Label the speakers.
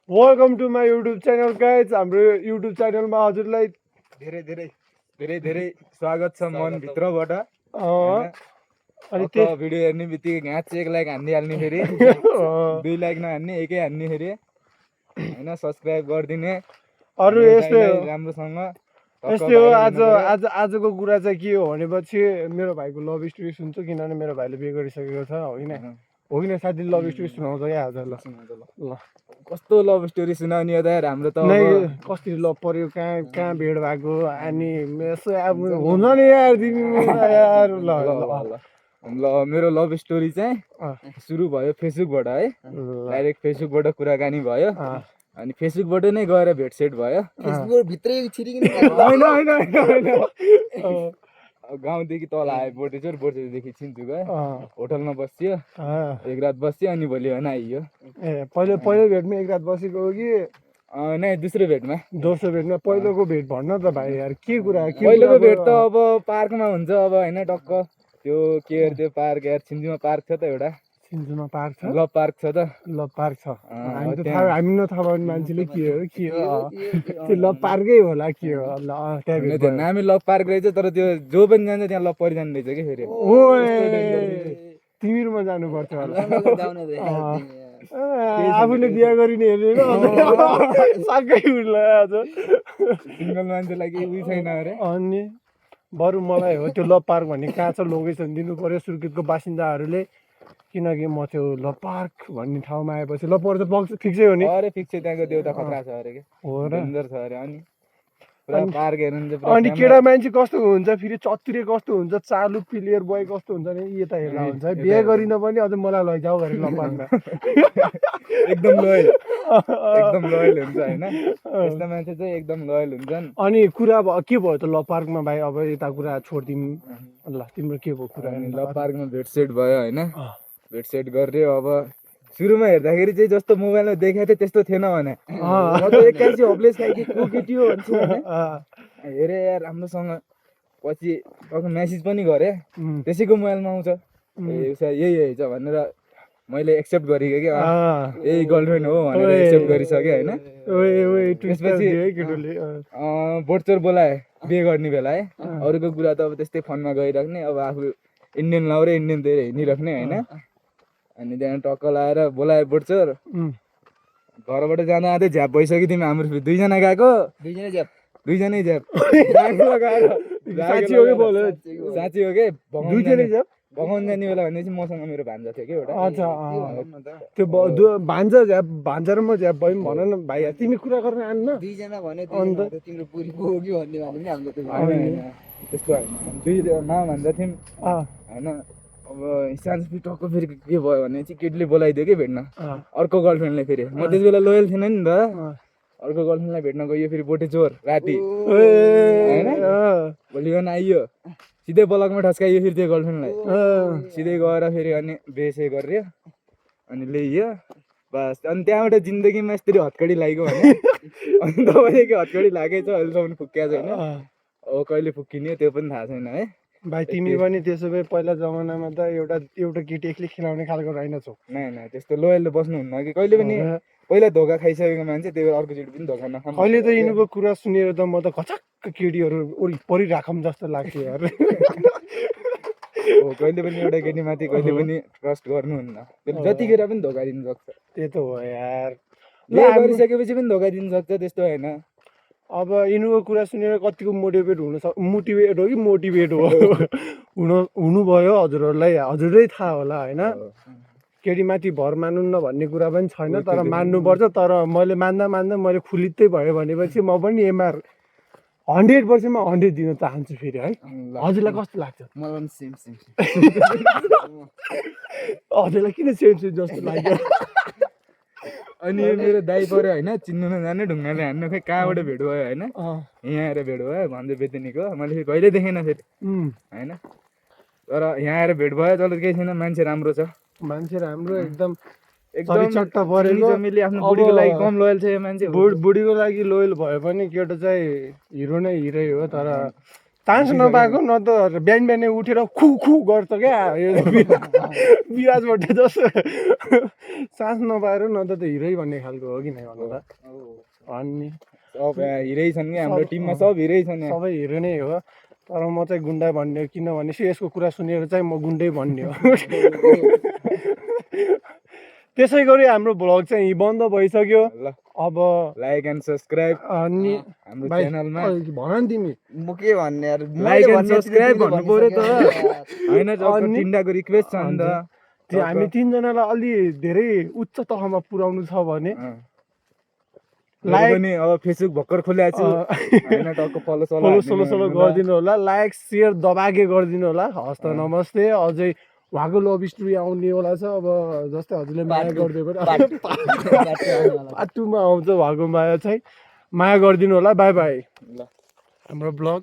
Speaker 1: Welcome to my YouTube channel guys. हाम्रो YouTube च्यानलमा हजुरलाई
Speaker 2: धेरै धेरै धेरै धेरै स्वागत छ मनभित्रबाट।
Speaker 1: अनि
Speaker 2: त्यो भिडियो हेर्ने बित्तिकै घाँच 1 लाइक हानिहाल्ने फेरि 2 लाइक नहान्ने एकै हान्ने फेरि होइन सब्सक्राइब गरिदिने
Speaker 1: अरू यस्तै हो
Speaker 2: राम्रोसँग
Speaker 1: यस्तै हो। आजको कुरा चाहिँ के हो भनेपछि मेरो भाइको लभ स्टोरी सुन्छु, किनभने मेरो भाइले बिहे गरिसकेको छ। हो किन साथी लभ स्टोरी सुनाउँछ क्या आज। ल
Speaker 2: कस्तो लभ स्टोरी सुनाउने हो त यार, हाम्रो त
Speaker 1: कसरी लभ पर्यो, कहाँ भेट भएको, अनि यसो अब हुन्छ नि यार तिमी यार।
Speaker 2: ल मेरो लभ स्टोरी चाहिँ सुरु भयो फेसबुकबाट है। डाइरेक्ट फेसबुकबाट कुराकानी भयो, अनि फेसबुकबाट नै गएर भेटसेट भयो। गाउँदेखि तल आयो बोटेचोरदेखि चिन्छु गयो, होटलमा बस्यो, एक रात बस्यो, अनि भोलि भएन आइयो।
Speaker 1: पहिलो भेटमा एक रात बसेको हो कि
Speaker 2: नै दोस्रो भेटमा?
Speaker 1: दोस्रो भेटमा। पहिलोको भेट भन्न त भाइ यार, के कुरा?
Speaker 2: पहिलोको भेट त अब पार्कमा हुन्छ अब होइन, टक्क त्यो के अरे त्यो पार्क यार, सिन्जुमा पार्क छ त एउटा,
Speaker 1: सिन्जुमा पार्क छ,
Speaker 2: लभ पार्क छ त,
Speaker 1: लभ पार्क छ। हामी नथाहा भने मान्छेले के हो त्यो लभ पार्कै होला के हो। ल त्यहाँ
Speaker 2: नामै लभ पार्क रहेछ, तर त्यो जो पनि जान्छ त्यहाँ लभ परिजानु रहेछ कि फेरि।
Speaker 1: तिमीहरूमा जानुपर्छ होला। आफूले बिहा गरिने हेरेर साकै उठ्ला आज।
Speaker 2: सिङ्गल मान्छेलाई केही उयो छैन अरे।
Speaker 1: अनि बरु मलाई हो त्यो लभ पार्क भन्ने कहाँ छ लोकेसन दिनु पर्यो सुर्खेतको बासिन्दाहरूले, किनकि म त्यो लभ पार्क भन्ने ठाउँमा आएपछि लभ पर्छ फिक्सै हो नि।
Speaker 2: अरे फिक्सै, त्यहाँको देउता खतरा छ अरे के,
Speaker 1: हो र,
Speaker 2: सुन्दर छ अरे। अनि पुरा पार्क हेर्नु।
Speaker 1: अनि केटा मान्छे कस्तो हुन्छ फेरि, चतुरे कस्तो हुन्छ, चालु प्लेयर बोय कस्तो हुन्छ नि, यो त हेर्दा हुन्छ है। बिहे गरिन पनि अझ मलाई लैजाऊ गरे लभ पार्कमा।
Speaker 2: एकदम लोयल हुन्छ होइन, यस्ता मान्छे चाहिँ एकदम लोयल हुन्छन्।
Speaker 1: अनि कुरा के भयो त लभ पार्कमा भाइ? अब यता कुरा छोडिदिउँ। ल तिम्रो के भयो कुरा?
Speaker 2: लभ पार्कमा भेटसेट भयो होइन, भेटसेट गर्यो। अब सुरुमा हेर्दाखेरि चाहिँ जस्तो मोबाइलमा देखाएको थियो त्यस्तो थिएन भने, म त एक्काइसी हप्लेस खाइ कि को केटी हो भन्छु हेरेँ यार राम्रोसँग। पछि टक्क म्यासेज पनि गरेँ, त्यसैको मोबाइलमा आउँछ यही रहेछ भनेर मैले एक्सेप्ट गरेको कि यही गर्लफ्रेन्ड हो भनेर एक्सेप्ट गरिसकेँ होइन। त्यसपछि बोटचोर बोलाए बिहे गर्ने बेला है। अरूको कुरा त अब त्यस्तै फनमा गइराख्ने, अब आफू इन्डियन लाउ र इन्डियन त्यही हिँडिराख्ने होइन। अनि त्यहाँ टक्क लाएर बोलाए बोटचोर, घरबाट जाँदा जाँदै झ्याप भइसक्यो। तिमी हाम्रो दुईजना गएको, दुईजनै झ्याप साँच्ची हो कि भगाउनु जाने बेला भनेपछि मसँग मेरो भान्जा थियो कि एउटा।
Speaker 1: त्यो भान्जा झ्याप, भान्जा र म झ्याप भयौँ भन न भाइ। तिमी कुरा गर्न आन्न
Speaker 2: दुईजना भन्यो, तिम्रो बुढी को हो कि भन्ने भने नि हाम्रो त्यस्तो होइन, दुईजना भन्दा थियौँ होइन। अब साँझ टक्क फेरि के भयो भने चाहिँ केटीले बोलाइदियो कि भेट्न अर्को गर्लफ्रेन्डले। फेरि म त्यति बेला लोयल थिएन नि त, अर्को गर्लफ्रेन्डलाई भेट्न गयो फेरि बोटेचोर राति होइन। भोलि बिहान आइयो, सिधै ब्लकमा ठस्काइयो फेरि त्यो गर्लफ्रेन्डलाई। सिधै गएर फेरि अनि बेसे गर्यो, अनि ल्याइयो बस। अनि त्यहाँबाट जिन्दगीमा यस्तरी हत्कडी लागेको भने, अनि तपाईँले के हत्कडी लागेछ अहिलेसम्म फुक्किएको छैन। अब कहिले फुक्किने त्यो पनि थाहा छैन है
Speaker 1: भाइ। तिमी पनि त्यसो भए पहिला जमानामा त एउटा केटी एक्लै खेलाउने खालको रहेनछौ।
Speaker 2: नै त्यस्तो लोयल बस्नुहुन्न कि कहिले पनि। पहिला धोका खाइसकेको मान्छे त्यही भएर अर्कोचोटि पनि धोका नखाऊँ।
Speaker 1: अहिले त यिनीहरूको कुरा सुनेर त म त खचक्क केटीहरू वरिपरि राखौँ जस्तो लाग्थ्यो यार।
Speaker 2: हो, कहिले पनि एउटा केटीमाथि कहिले पनि ट्रस्ट गर्नुहुन्न, जतिखेर पनि धोका दिनु सक्छ।
Speaker 1: त्यही त हो यार,
Speaker 2: गरिसकेपछि पनि धोका दिनु सक्छ, त्यस्तो होइन।
Speaker 1: अब यिनीहरूको कुरा सुनेर कतिको मोटिभेट हो कि मोटिभेट हुनुभयो हजुरहरूलाई, हजुरै थाहा होला होइन। केटीमाथि भर मान्नुहुन्न भन्ने कुरा पनि छैन, तर मान्नुपर्छ। तर मैले मान्दा मैले खुलित्तै भयो भनेपछि म पनि एमआर 100%मा 100 दिन चाहन्छु फेरि है। हजुरलाई कस्तो लाग्छ?
Speaker 2: मलाई सेम
Speaker 1: हजुरलाई किन सेम जस्तो लाग्यो?
Speaker 2: अनि मेरो दाइ पऱ्यो होइन, चिन्नु नजाने ढुङ्गाले हान्नु, खै कहाँबाट भेट भयो होइन, यहाँ आएर भेट भयो भन्दै बेतेनीको। मैले फेरि कहिले देखेन फेरि होइन, तर यहाँ आएर भेट भयो। तर केही छैन, मान्छे राम्रो छ,
Speaker 1: मान्छे राम्रो एकदम
Speaker 2: चट्टा परेको। आफ्नो बुढीको लागि कम लोयल छ यो मान्छे।
Speaker 1: बुढीको लागि लोयल भयो भने केटो चाहिँ हिरो नै हिरै हो। तर चान्स नपाएको न त बिहान बिहानै उठेर खु खु गर्छ क्या यो विराज भट्ट जस्तो चान्स नपाएर न त हिरै भन्ने खालको हो कि नै भन्नु त अनि
Speaker 2: सब हिरै छन् कि हाम्रो टिममा सब हिरै छन् यहाँ।
Speaker 1: सबै हिरो नै हो तर म चाहिँ गुन्डा भन्ने हो किनभने यसको कुरा सुनेर चाहिँ म गुन्डै भन्ने हो त्यसै गरी हाम्रो भ्लग चाहिँ बन्द भइसक्यो
Speaker 2: ल
Speaker 1: अब
Speaker 2: लाइक एन्ड सब्सक्राइब
Speaker 1: अनि
Speaker 2: हाम्रो
Speaker 1: भाइ,
Speaker 2: च्यानलमा
Speaker 1: भन नि तिमी
Speaker 3: म के भन्ने यार
Speaker 2: लाइक एन्ड सब्सक्राइब भन्नु पर्यो त होइन जब
Speaker 1: अनि-
Speaker 2: टिन्डाको रिक्वेस्ट छ नि त
Speaker 1: त्यो हामी तिनजनालाई अलि धेरै उच्च तहमा पुर्याउनु छ भने
Speaker 2: लाइक
Speaker 1: लाइक
Speaker 2: पनि अब फेसबुक भर्खर खोलेको छु होइन टक्क फलो
Speaker 1: फलो सोलो गरिदिनु होला लाइक सेयर दबागे गरिदिनु होला हस्त नमस्ते अझै उहाँको लभ स्टोरी आउने वाला छ अब जस्तै हजुरले माया गरिदियो भने पार्ट 2 मा आउँछ उहाँको माया चाहिँ माया गरिदिनु होला बाई बाई
Speaker 2: ल
Speaker 1: हाम्रो ब्लग